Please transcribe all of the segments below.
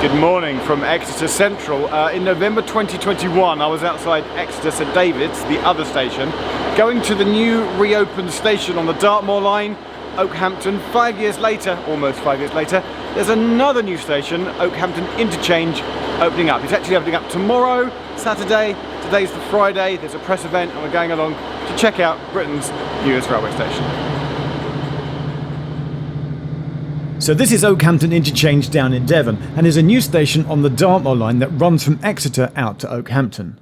Good morning from Exeter Central. In November 2021, I was outside Exeter St David's, the other station, going to the new reopened station on the Dartmoor line, Okehampton. 5 years later, almost 5 years later, there's another new station, Okehampton Interchange, opening up. It's actually opening up tomorrow, Saturday. Today's the Friday. There's a press event and we're going along to check out Britain's newest railway station. So this is Okehampton Interchange down in Devon and is a new station on the Dartmoor line that runs from Exeter out to Okehampton.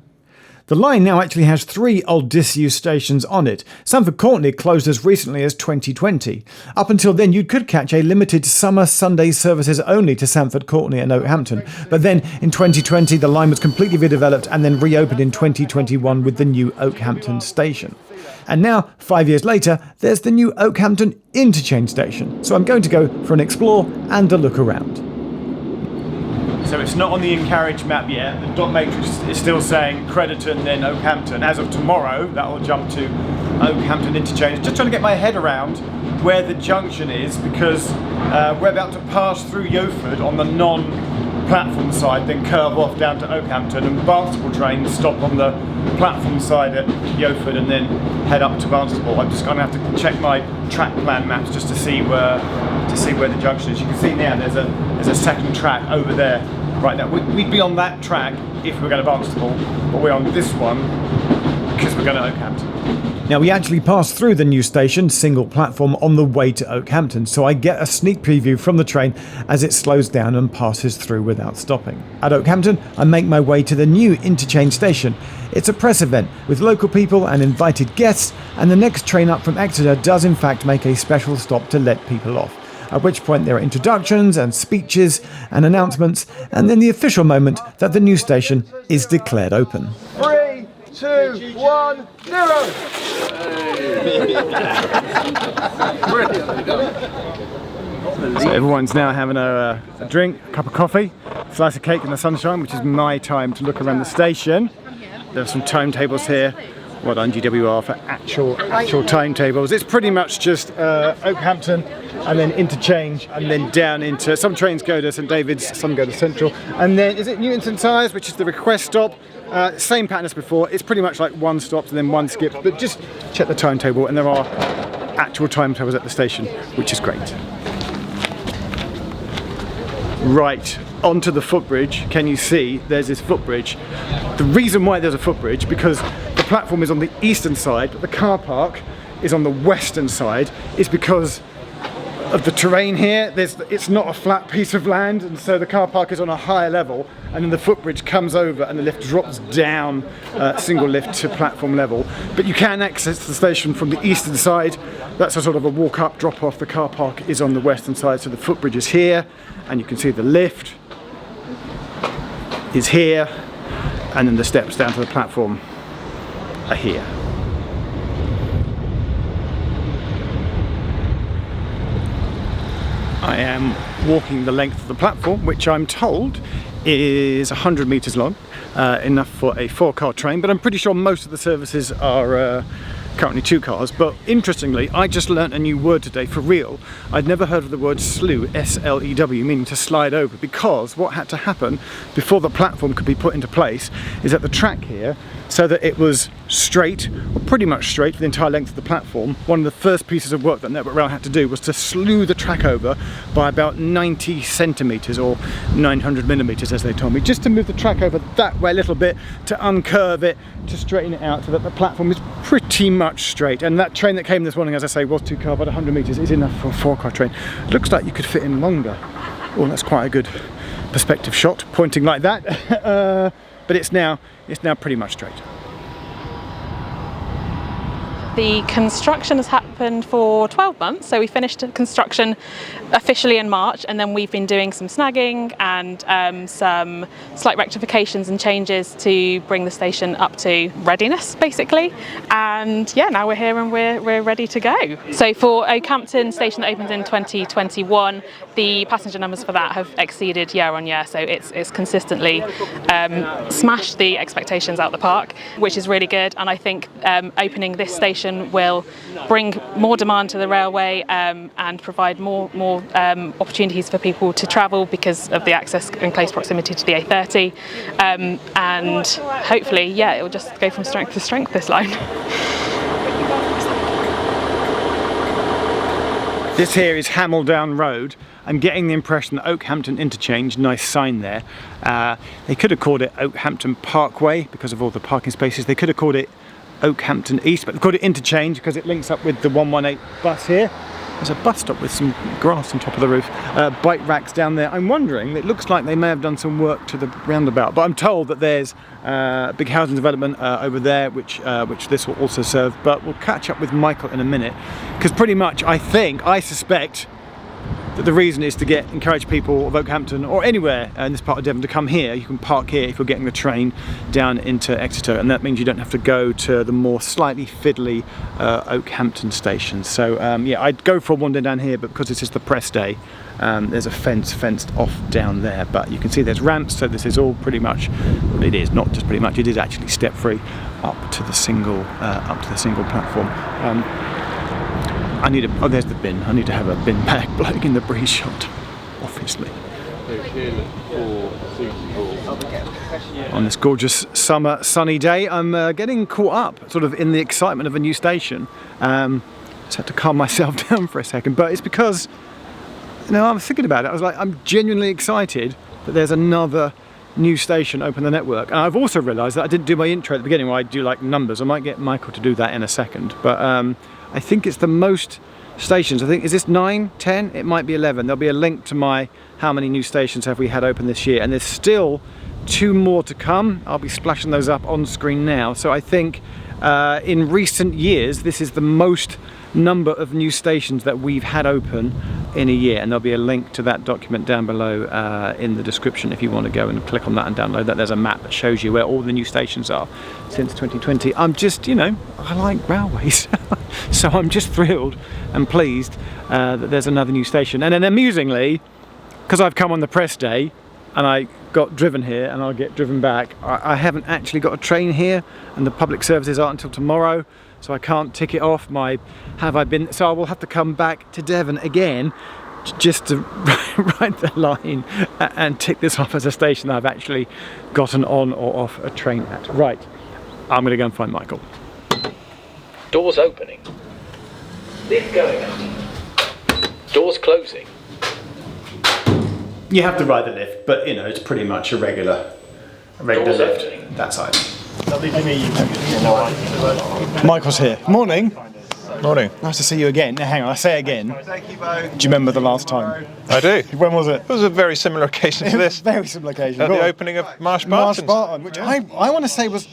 The line now actually has 3 old disused stations on it. Sandford Courtenay closed as recently as 2020. Up until then you could catch a limited summer Sunday services only to Sandford Courtenay and Okehampton. But then in 2020 the line was completely redeveloped and then reopened in 2021 with the new Okehampton station. And now, 5 years later, there's the new Okehampton Interchange station. So I'm going to go for an explore and a look around. So it's not on the in-carriage map yet. The dot matrix is still saying Crediton, then Okehampton. As of tomorrow, that will jump to Okehampton Interchange. Just trying to get my head around where the junction is, because we're about to pass through Yeoford on the non-platform side, then curve off down to Okehampton, and Barnstaple trains stop on the platform side at Yeoford and then head up to Barnstaple. I'm just going to have to check my track plan maps just to see where the junction is. You can see now there's a second track over there right now. We'd be on that track if we were going to Barnstaple, but we're on this one because we're going to Okehampton. Now we actually passed through the new station, single platform, on the way to Okehampton, so I get a sneak preview from the train as it slows down and passes through without stopping. At Okehampton, I make my way to the new interchange station. It's a press event with local people and invited guests, and the next train up from Exeter does in fact make a special stop to let people off. At which point there are introductions and speeches and announcements, and then the official moment that the new station is declared open. 3, 2, 1, 0! So everyone's now having a drink, a cup of coffee, a slice of cake in the sunshine, which is my time to look around the station. There are some timetables here. Well done GWR for actual timetables. It's pretty much just Okehampton and then interchange and then down into, some trains go to St David's, some go to Central, and then is it Newton St Tyres, which is the request stop. Same pattern as before. It's pretty much like one stop and then one skip, but just check the timetable and there are actual timetables at the station, which is great. Right, onto the footbridge. Can you see there's this footbridge? The reason why there's a footbridge, because the platform is on the eastern side, but the car park is on the western side, is because of the terrain here. It's not a flat piece of land, and so the car park is on a higher level, and then the footbridge comes over and the lift drops down, single lift to platform level. But you can access the station from the eastern side. That's a sort of a walk up, drop off. The car park is on the western side, so the footbridge is here, and you can see the lift is here, and then the steps down to the platform are here. I am walking the length of the platform, which I'm told is 100 metres long, enough for a 4-car train, but I'm pretty sure most of the services are currently 2 cars. But interestingly, I just learnt a new word today for real. I'd never heard of the word slew, S-L-E-W, meaning to slide over, because what had to happen before the platform could be put into place is that the track here, so that it was straight, or pretty much straight for the entire length of the platform, one of the first pieces of work that Network Rail had to do was to slew the track over by about 90 centimetres or 900 millimetres, as they told me, just to move the track over that way a little bit, to uncurve it, to straighten it out so that the platform is pretty much straight. And that train that came this morning, as I say, was 2-car, but 100 metres is enough for a 4-car train. Looks like you could fit in longer. Oh, that's quite a good perspective shot, pointing like that. But it's now pretty much straight. The construction has happened for 12 months, so we finished construction officially in March, and then we've been doing some snagging and some slight rectifications and changes to bring the station up to readiness, basically. And yeah, now we're here and we're ready to go. So for Okehampton station that opened in 2021, the passenger numbers for that have exceeded year on year, so it's consistently smashed the expectations out the park, which is really good. And I think opening this station will bring more demand to the railway and provide more opportunities for people to travel because of the access and close proximity to the A30. And hopefully, yeah, it will just go from strength to strength, this line. This here is Hameldown Road. I'm getting the impression that Okehampton Interchange, nice sign there. They could have called it Okehampton Parkway because of all the parking spaces. They could have called it Okehampton East, but they called it Interchange because it links up with the 118 bus here. There's a bus stop with some grass on top of the roof. Bike racks down there. I'm wondering, it looks like they may have done some work to the roundabout, but I'm told that there's a big housing development over there which this will also serve. But we'll catch up with Michael in a minute, because pretty much I suspect that the reason is to encourage people of Okehampton or anywhere in this part of Devon to come here. You can park here if you're getting the train down into Exeter, and that means you don't have to go to the more slightly fiddly Okehampton station. So yeah, I'd go for a wander down here, but because this is the press day, there's a fenced off down there. But you can see there's ramps, so this is all pretty much, well, it is not just pretty much, it is actually step free up to the single platform. Oh, there's the bin. I need to have a bin bag blowing in the breeze shot, obviously. On this gorgeous summer sunny day, I'm getting caught up sort of in the excitement of a new station. Just had to calm myself down for a second, but it's because, you know, I was thinking about it. I was like, I'm genuinely excited that there's another new station open the network. And I've also realised that I didn't do my intro at the beginning where I do like numbers. I might get Michael to do that in a second, but I think it's the most stations. I think, is this 9, 10? It might be 11. There'll be a link to my how many new stations have we had open this year, and there's still 2 more to come. I'll be splashing those up on screen now. So I think in recent years this is the most number of new stations that we've had open in a year, and there'll be a link to that document down below in the description if you want to go and click on that and download that. There's a map that shows you where all the new stations are since 2020. I'm just, you know, I like railways so I'm just thrilled and pleased that there's another new station. And then amusingly, because I've come on the press day and I got driven here and I'll get driven back, I haven't actually got a train here, and the public services aren't until tomorrow, so I can't tick it off my have I been, so I will have to come back to Devon again just to ride the line and tick this off as a station that I've actually gotten on or off a train at. Right, I'm going to go and find Michael. Doors opening. Lift going up. Doors closing. You have to ride the lift, but you know, it's pretty much a regular Doors lift opening. that side. Michael's here. Morning. Morning. Nice to see you again. Now hang on, I say again. Do you remember the last time? I do. When was it? It was a very similar occasion to this. Very similar occasion. At the opening of Marsh Barton. Which I want to say was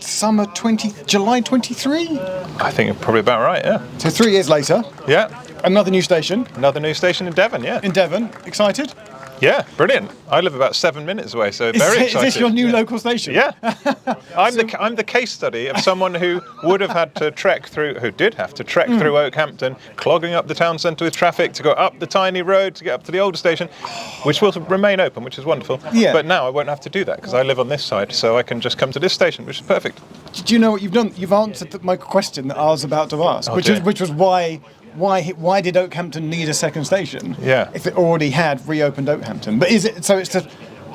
July 23? I think you're probably about right, yeah. So 3 years later, Yeah. another new station. Another new station in Devon, yeah. In Devon. Excited? Yeah, brilliant. I live about 7 minutes away, so very excited. Is this your new local station? Yeah. I'm the case study of someone who would have had to trek through, who did have to trek through Okehampton, clogging up the town centre with traffic to go up the tiny road to get up to the older station, which will remain open, which is wonderful. Yeah. But now I won't have to do that because I live on this side, so I can just come to this station, which is perfect. Do you know what you've done? You've answered my question that I was about to ask, which was why did Okehampton need a second station? Yeah. If it already had reopened Okehampton, but is it so? It's to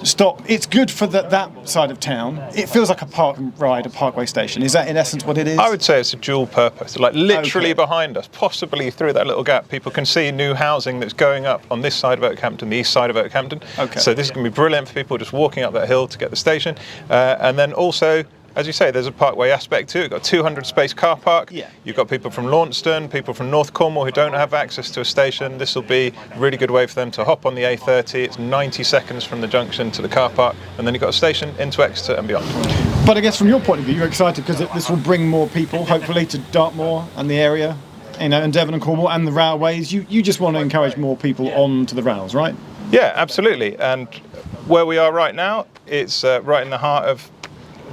stop. It's good for that side of town. It feels like a park and ride, a parkway station. Is that in essence what it is? I would say it's a dual purpose. Like literally Okay. behind us, possibly through that little gap, people can see new housing that's going up on this side of Okehampton, the east side of Okehampton. Okay. So this is going to be brilliant for people just walking up that hill to get the station, and then also, as you say, there's a parkway aspect too. You've got a 200 space car park. Yeah. You've got people from Launceston, people from North Cornwall who don't have access to a station. This will be a really good way for them to hop on the A30. It's 90 seconds from the junction to the car park, and then you've got a station into Exeter and beyond. But I guess from your point of view, you're excited because this will bring more people, hopefully, to Dartmoor and the area, you know, and Devon and Cornwall and the railways. You just want to encourage more people onto the rails, right? Yeah, absolutely. And where we are right now, it's right in the heart of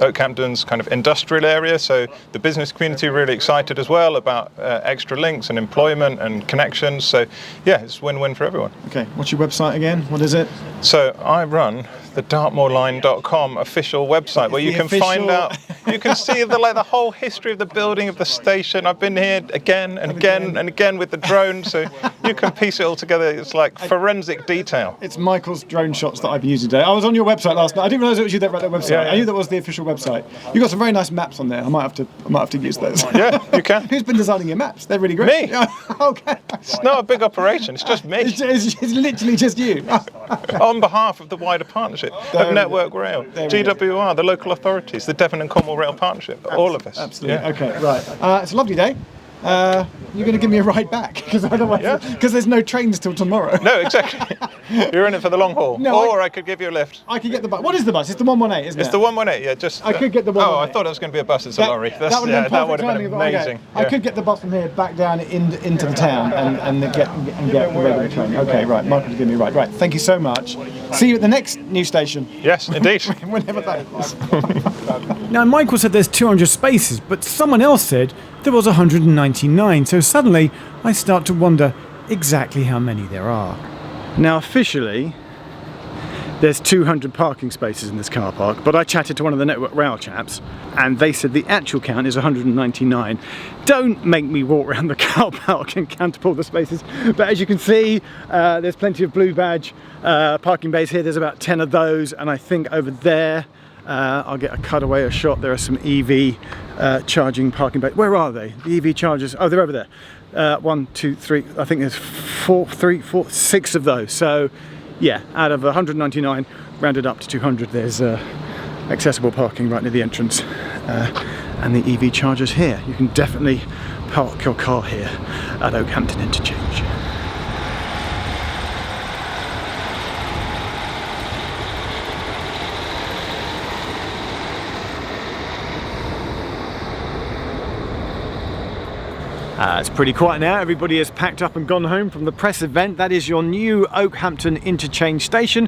Okehampton's kind of industrial area, so the business community are really excited as well about extra links and employment and connections. So yeah, it's win-win for everyone. Okay, what's your website again? What is it? So I run the dartmoorline.com official website where you can find out, you can see the whole history of the building of the station. I've been here again and again and again with the drone, so you can piece it all together. It's like forensic detail. It's Michael's drone shots that I've been using today. I was on your website last night. I didn't realise it was you that wrote that website. Yeah, yeah. I knew that was the official website. You got some very nice maps on there. I might have to use those. Yeah, you can. Who's been designing your maps? They're really great. Me. Okay. It's not a big operation, it's just me. It's literally just you. On behalf of the wider partnership of Network Rail, GWR, the local authorities, the Devon and Cornwall Rail Partnership, all of us. Absolutely. Yeah. Okay, right. It's a lovely day. You're going to give me a ride back because otherwise, because there's no trains till tomorrow. No, exactly. You're in it for the long haul. No, or I could give you a lift. I could get the bus. What is the bus? It's the 118, isn't it? It's the 118, yeah. Just. I could get the Oh, 118. I thought it was going to be a bus. It's a lorry. That would have been that would have perfect been timing, amazing. okay. I could get the bus from here back down into the town and get the regular train. Okay, right. Michael's giving me a ride. Right. Thank you so much. See you at the next new station. Yes, indeed. Whenever that is. Now, Michael said there's 200 spaces, but someone else said there was 199. So suddenly, I start to wonder exactly how many there are. Now officially, there's 200 parking spaces in this car park, but I chatted to one of the Network Rail chaps and they said the actual count is 199. Don't make me walk around the car park and count up all the spaces, but as you can see, there's plenty of blue badge parking bays here. There's about 10 of those, and I think over there, I'll get a cutaway, a shot. There are some EV charging parking bays. Where are they? The EV chargers, oh, they're over there. 1, 2, 3, I think there's 6 of those. So yeah, out of 199, rounded up to 200, there's accessible parking right near the entrance. And the EV chargers here. You can definitely park your car here at Okehampton Interchange. It's pretty quiet now. Everybody has packed up and gone home from the press event. That is your new Okehampton Interchange station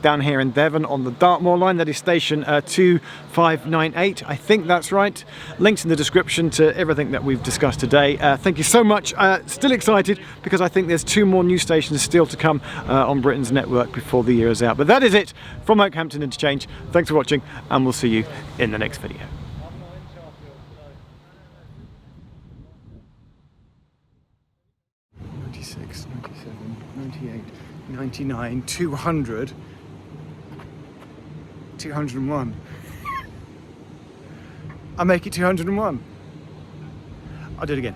down here in Devon on the Dartmoor line. That is station 2598. I think that's right. Links in the description to everything that we've discussed today. Thank you so much. Still excited because I think there's 2 more new stations still to come on Britain's network before the year is out. But that is it from Okehampton Interchange. Thanks for watching, and we'll see you in the next video. 96, 97, 98, 99, 200, 201. I make it 201. I'll do it again.